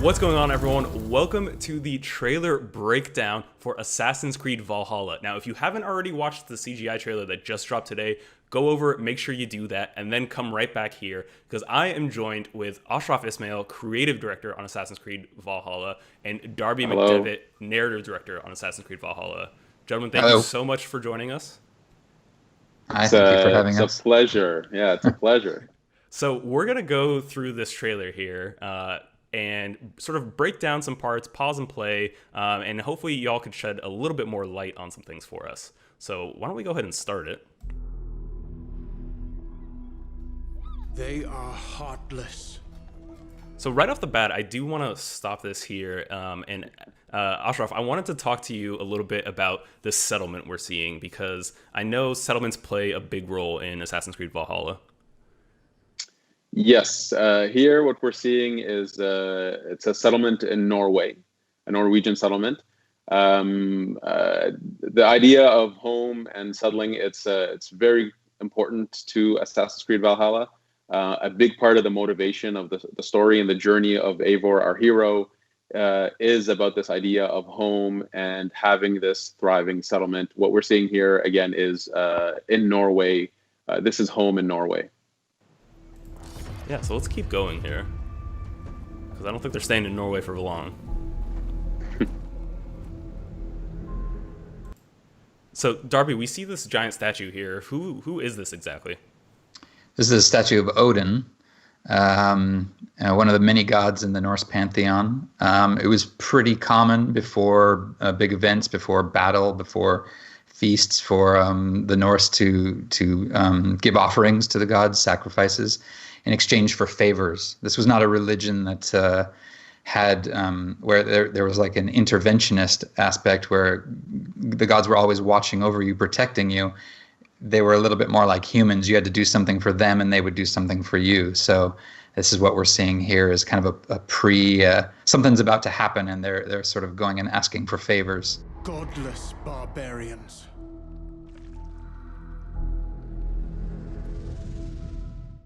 What's going on, everyone? Welcome to the trailer breakdown for Assassin's Creed Valhalla. Now, if you haven't already watched the CGI trailer that just dropped today, go over, make sure you do that, and then come right back here, because I am joined with Ashraf Ismail, creative director on Assassin's Creed Valhalla, and Darby Hello. McDevitt, narrative director on Assassin's Creed Valhalla. Gentlemen, thank you Hello. so much for joining us. Hi, thank you for having It's a us. pleasure. Yeah, it's a pleasure. So we're going to go through this trailer here and sort of break down some parts, pause and play, and hopefully y'all could shed a little bit more light on some things for us. So why don't we go ahead and start it? They are heartless. So right off the bat, I do want to stop this here. And Ashraf, I wanted to talk to you a little bit about this settlement we're seeing, because I know settlements play a big role in Assassin's Creed Valhalla. Yes, here what we're seeing is it's a settlement in Norway, a Norwegian settlement. The idea of home and settling, it's very important to Assassin's Creed Valhalla. A big part of the motivation of the story and the journey of Eivor, our hero, is about this idea of home and having this thriving settlement. What we're seeing here, again, is in Norway. This is home in Norway. Yeah, so let's keep going here, because I don't think they're staying in Norway for long. So, Darby, we see this giant statue here. Who is this exactly? This is a statue of Odin, one of the many gods in the Norse pantheon. It was pretty common before big events, before battle, before feasts, for the Norse to give offerings to the gods, sacrifices, in exchange for favors. This was not a religion that had where there was like an interventionist aspect where the gods were always watching over you, protecting you. They were a little bit more like humans. You had to do something for them and they would do something for you. So this is what we're seeing here, is kind of a something's about to happen and they're sort of going and asking for favors. Godless barbarians.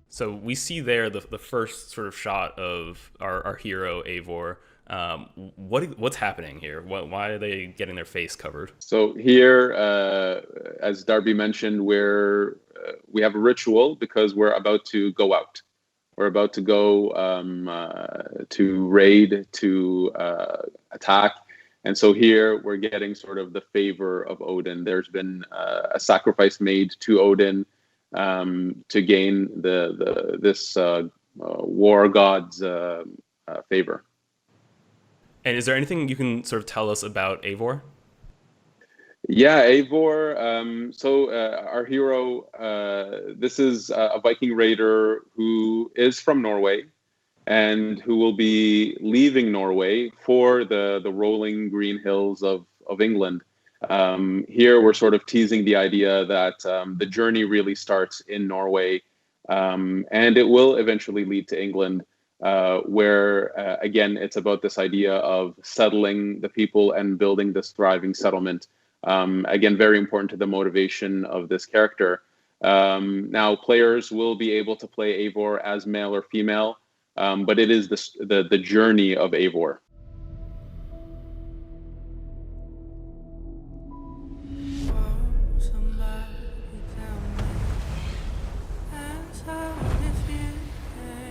So we see there the first sort of shot of our hero Eivor. What's happening here? Why are they getting their face covered? So here, as Darby mentioned, we have a ritual because we're about to go out. We're about to go to raid, to attack. And so here we're getting sort of the favor of Odin. There's been a sacrifice made to Odin to gain this war god's favor. And is there anything you can sort of tell us about Eivor? Yeah, Eivor. Our hero, this is a Viking raider who is from Norway and who will be leaving Norway for the rolling green hills of England. Here we're sort of teasing the idea that the journey really starts in Norway, and it will eventually lead to England, where again it's about this idea of settling the people and building this thriving settlement. Again, very important to the motivation of this character. Now, players will be able to play Eivor as male or female, but it is the journey of Eivor.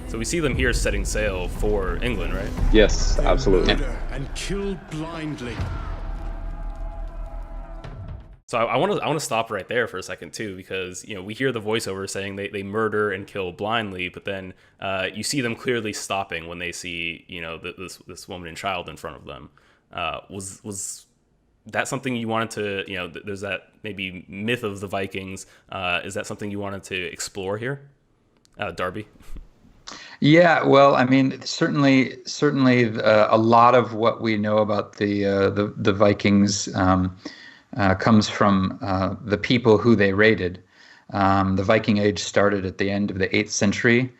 So we see them here setting sail for England, right? Yes, absolutely. Murder and kill blindly. So I want to stop right there for a second too, because we hear the voiceover saying they murder and kill blindly, but then you see them clearly stopping when they see this woman and child in front of them. Was that something you wanted to there's that maybe myth of the Vikings? Is that something you wanted to explore here, Darby? Yeah, well, I mean, certainly, a lot of what we know about the Vikings comes from the people who they raided. The Viking Age started at the end of the 8th century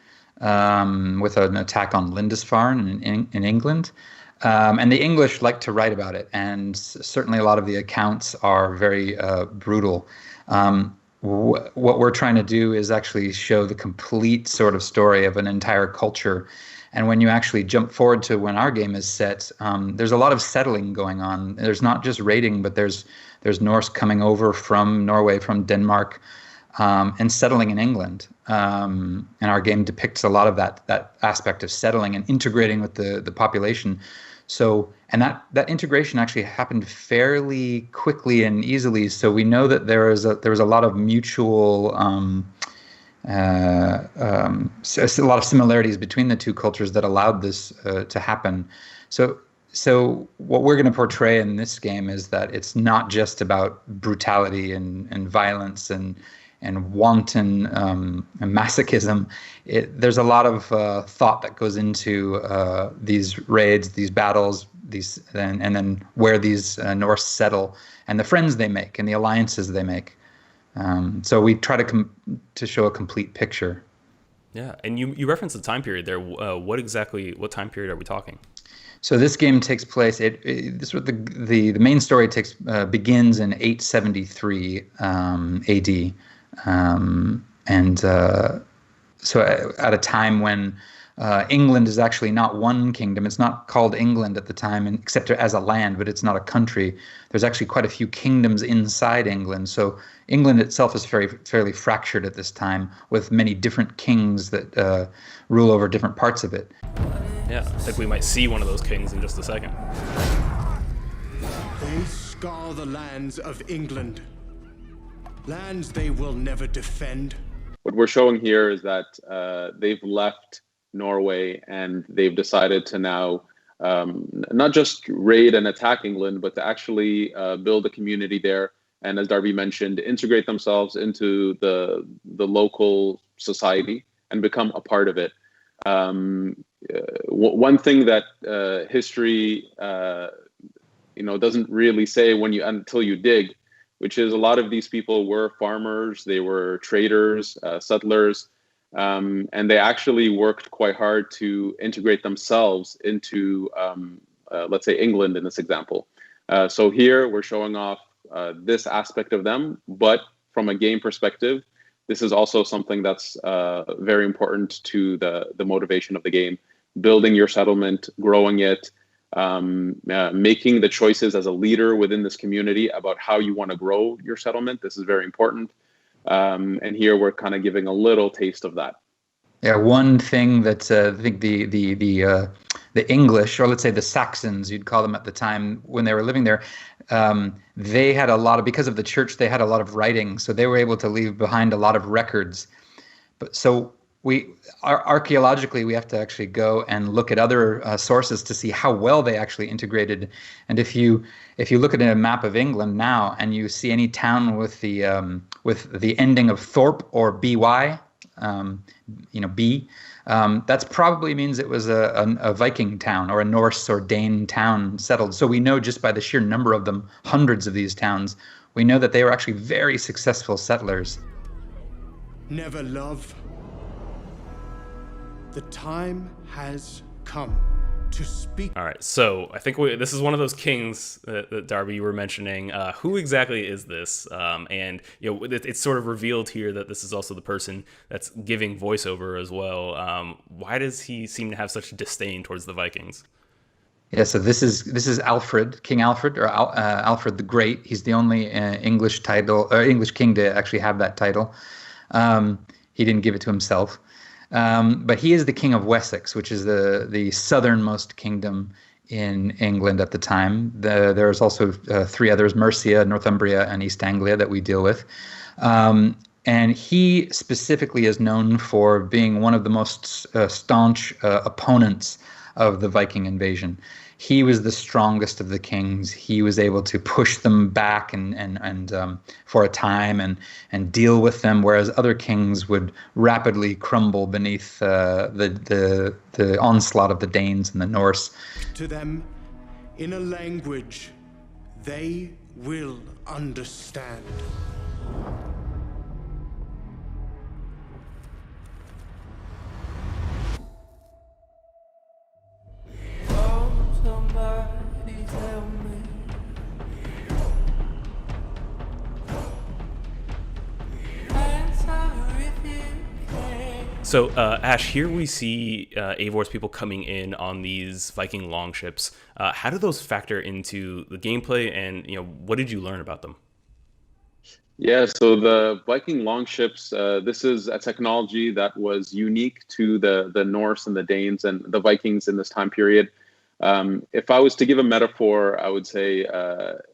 with an attack on Lindisfarne in England. And the English like to write about it, and certainly a lot of the accounts are very brutal. What we're trying to do is actually show the complete sort of story of an entire culture And when you actually jump forward to when our game is set, there's a lot of settling going on. There's not just raiding, but there's Norse coming over from Norway, from Denmark, and settling in England. And our game depicts a lot of that aspect of settling and integrating with the population. So, and that integration actually happened fairly quickly and easily. So we know that there was a lot of mutual, a lot of similarities between the two cultures that allowed this to happen. So what we're going to portray in this game is that it's not just about brutality and violence and wanton masochism. There's a lot of thought that goes into these raids, these battles, and then where these Norse settle, and the friends they make, and the alliances they make. So we try to show a complete picture. Yeah, and you referenced the time period there. What time period are we talking? So this game takes place. The main story begins in 873 AD. So at a time when England is actually not one kingdom. It's not called England at the time, except as a land, but it's not a country. There's actually quite a few kingdoms inside England. So England itself is fairly fractured at this time, with many different kings that rule over different parts of it. Yeah, I think we might see one of those kings in just a second. They scour the lands of England. Lands they will never defend. What we're showing here is that they've left Norway and they've decided to now not just raid and attack England, but to actually build a community there. And as Darby mentioned, integrate themselves into the local society and become a part of it. One thing that history doesn't really say until you dig, which is a lot of these people were farmers, they were traders, settlers, and they actually worked quite hard to integrate themselves into, let's say, England in this example. So here we're showing off this aspect of them, but from a game perspective, this is also something that's very important to the motivation of the game. Building your settlement, growing it, making the choices as a leader within this community about how you want to grow your settlement. This is very important. And here we're kind of giving a little taste of that. Yeah, one thing that I think the English, or let's say the Saxons, you'd call them at the time when they were living there, they had because of the church, they had a lot of writing, so they were able to leave behind a lot of records. But so archaeologically, we have to actually go and look at other sources to see how well they actually integrated. And if you look at a map of England now and you see any town with the ending of Thorpe or by, B, that probably means it was a Viking town or a Norse or Dane town settled. So we know just by the sheer number of them, hundreds of these towns, we know that they were actually very successful settlers. Never love. The time has come to speak. All right, so I think this is one of those kings that Darby, you were mentioning. Who exactly is this? And it's sort of revealed here that this is also the person that's giving voiceover as well. Why does he seem to have such disdain towards the Vikings? Yeah, so this is Alfred, King Alfred, or Alfred the Great. He's the only English king to actually have that title. He didn't give it to himself. But he is the King of Wessex, which is the southernmost kingdom in England at the time. There's also three others: Mercia, Northumbria, and East Anglia that we deal with. And he specifically is known for being one of the most staunch opponents of the Viking invasion. He was the strongest of the kings. He was able to push them back and for a time and deal with them, whereas other kings would rapidly crumble beneath the onslaught of the Danes and the Norse. To them, in a language they will understand. So, Ash, here we see Eivor's people coming in on these Viking longships. How do those factor into the gameplay, and what did you learn about them? Yeah, so the Viking longships, this is a technology that was unique to the Norse and the Danes and the Vikings in this time period. If I was to give a metaphor, I would say,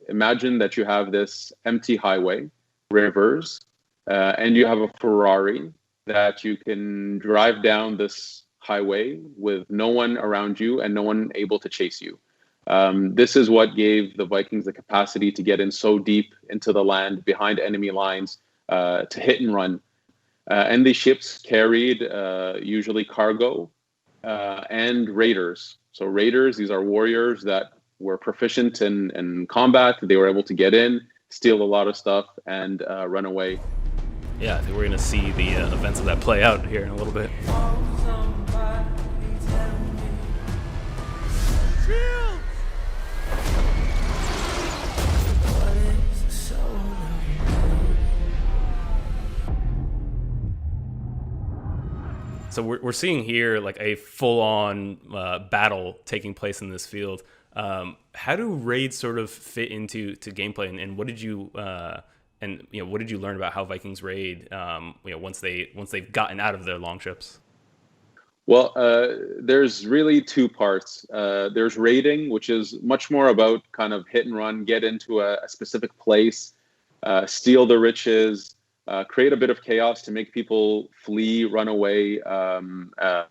imagine that you have this empty highway, rivers, and you have a Ferrari that you can drive down this highway with no one around you and no one able to chase you. This is what gave the Vikings the capacity to get in so deep into the land behind enemy lines to hit and run. And these ships carried usually cargo and raiders. So raiders, these are warriors that were proficient in combat. They were able to get in, steal a lot of stuff, and run away. Yeah, I think we're going to see the events of that play out here in a little bit. So we're seeing here like a full-on battle taking place in this field. How do raids sort of fit into gameplay, and what did you what did you learn about how Vikings raid once they've gotten out of their longships? Well, there's really two parts. There's raiding, which is much more about kind of hit and run, get into a specific place, steal the riches, create a bit of chaos to make people flee, run away, to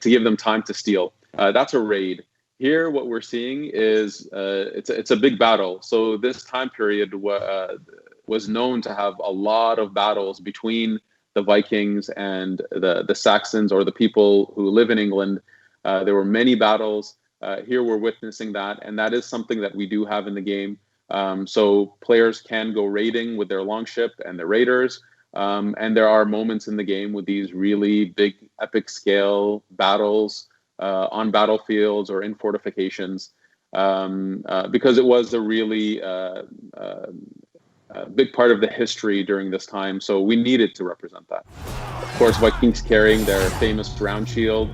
give them time to steal. That's a raid. Here, what we're seeing is it's a big battle. So this time period was known to have a lot of battles between the Vikings and the Saxons, or the people who live in England. There were many battles. Here we're witnessing that, and that is something that we do have in the game. So players can go raiding with their longship and their raiders, and there are moments in the game with these really big, epic scale battles on battlefields or in fortifications, because it was a really big part of the history during this time. So we needed to represent that. Of course, Vikings carrying their famous round shield.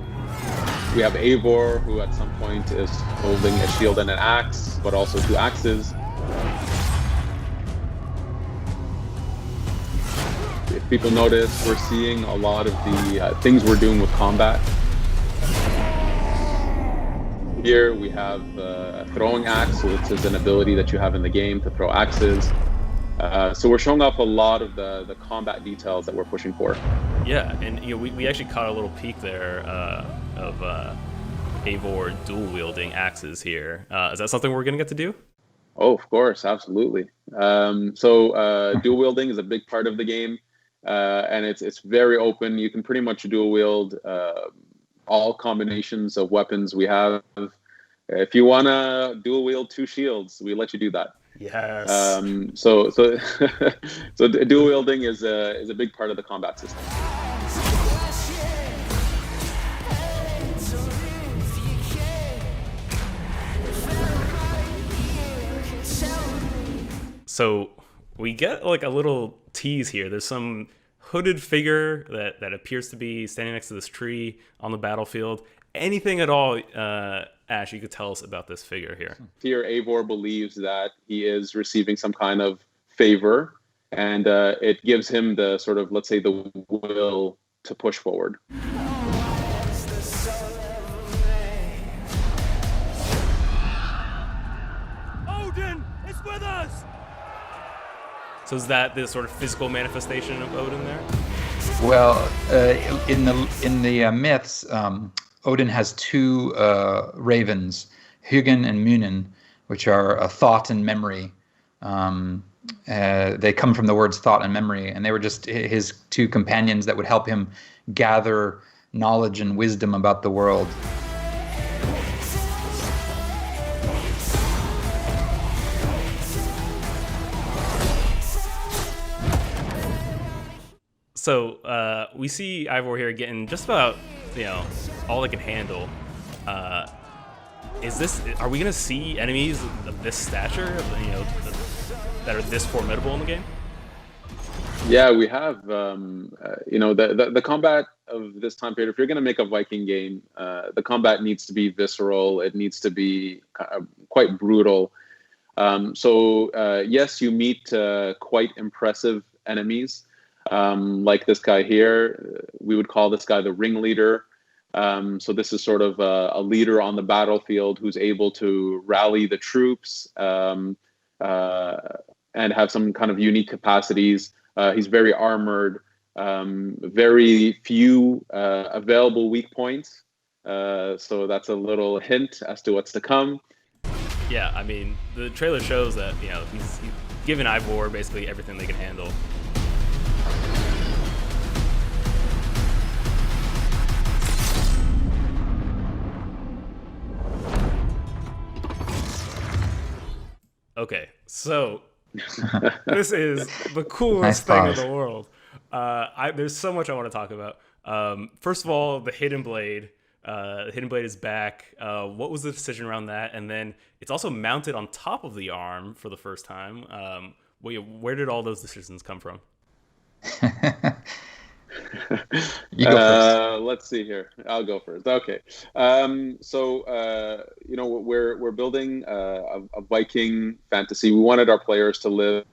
We have Eivor, who at some point is holding a shield and an axe, but also two axes. If people notice, we're seeing a lot of the things we're doing with combat. Here we have a throwing axe, so this is an ability that you have in the game to throw axes. So we're showing off a lot of the combat details that we're pushing for. Yeah, and we actually caught a little peek there of Eivor dual-wielding axes here. Is that something we're going to get to do? Oh, of course, absolutely. So dual-wielding is a big part of the game, and it's very open. You can pretty much dual-wield all combinations of weapons we have. If you want to dual-wield two shields, we let you do that. Yes. So dual wielding is a big part of the combat system. So we get like a little tease here. There's some hooded figure that appears to be standing next to this tree on the battlefield. Anything at all, Ash, you could tell us about this figure here? Here, Eivor believes that he is receiving some kind of favor, and it gives him the sort of, let's say, the will to push forward. Odin is with us! So is that the sort of physical manifestation of Odin there? Well, in the myths, Odin has two ravens, Hugin and Munin, which are a thought and memory. They come from the words thought and memory, and they were just his two companions that would help him gather knowledge and wisdom about the world. So we see Eivor here getting just about all they can handle. Are we gonna see enemies of this stature, that are this formidable in the game? Yeah, we have. The combat of this time period. If you're going to make a Viking game, the combat needs to be visceral. It needs to be quite brutal. Yes, you meet quite impressive enemies, like this guy here. We would call this guy the ringleader. So this is sort of a leader on the battlefield who's able to rally the troops and have some kind of unique capacities. He's very armored, very few available weak points. So that's a little hint as to what's to come. Yeah, I mean, the trailer shows that, he's given Eivor basically everything they can handle. Okay, so this is the coolest thing in the world. There's so much I want to talk about. First of all, the hidden blade. The hidden blade is back. What was the decision around that? And then it's also mounted on top of the arm for the first time. Where did all those decisions come from? You go first. Let's see here. I'll go first. Okay. We're building a Viking fantasy. We wanted our players to live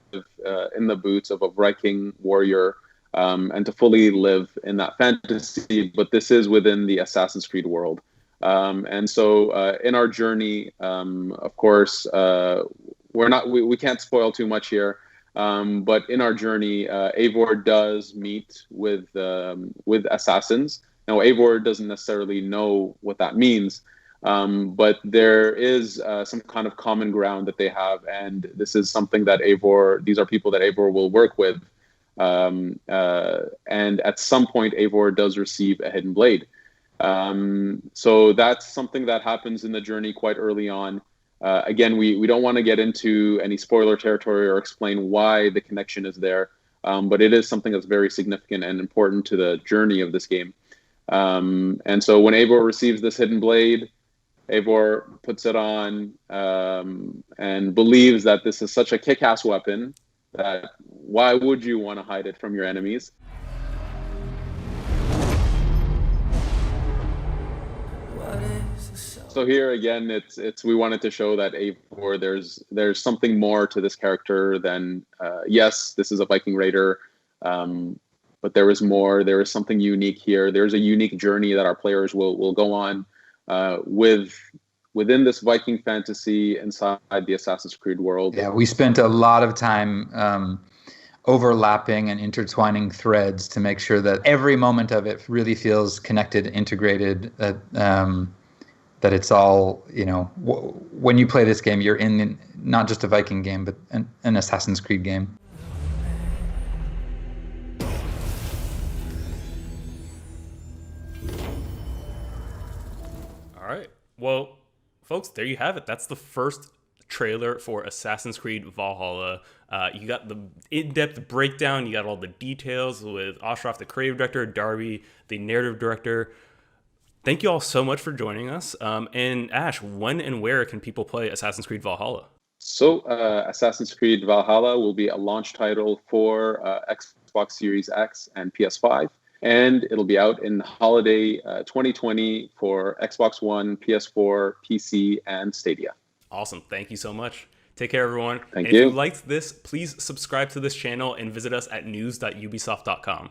in the boots of a Viking warrior and to fully live in that fantasy. But this is within the Assassin's Creed world. In our journey, of course, we can't spoil too much here. But in our journey, Eivor does meet with assassins. Now, Eivor doesn't necessarily know what that means, but there is some kind of common ground that they have, and this is something that these are people that Eivor will work with. And at some point, Eivor does receive a hidden blade. So that's something that happens in the journey quite early on. Again, we don't want to get into any spoiler territory or explain why the connection is there, but it is something that's very significant and important to the journey of this game. And so when Eivor receives this hidden blade, Eivor puts it on and believes that this is such a kick-ass weapon that why would you want to hide it from your enemies? So here again, it's we wanted to show that Eivor, there's something more to this character than yes, this is a Viking raider, but there is more. There is something unique here. There's a unique journey that our players will go on within this Viking fantasy inside the Assassin's Creed world. Yeah, we spent a lot of time overlapping and intertwining threads to make sure that every moment of it really feels connected, integrated. That it's all, when you play this game, you're in not just a Viking game, but an Assassin's Creed game. All right. Well, folks, there you have it. That's the first trailer for Assassin's Creed Valhalla. You got the in-depth breakdown. You got all the details with Ashraf, the creative director, Darby, the narrative director. Thank you all so much for joining us. And Ash, when and where can people play Assassin's Creed Valhalla? So Assassin's Creed Valhalla will be a launch title for Xbox Series X and PS5. And it'll be out in holiday 2020 for Xbox One, PS4, PC, and Stadia. Awesome. Thank you so much. Take care, everyone. Thank you. If you liked this, please subscribe to this channel and visit us at news.ubisoft.com.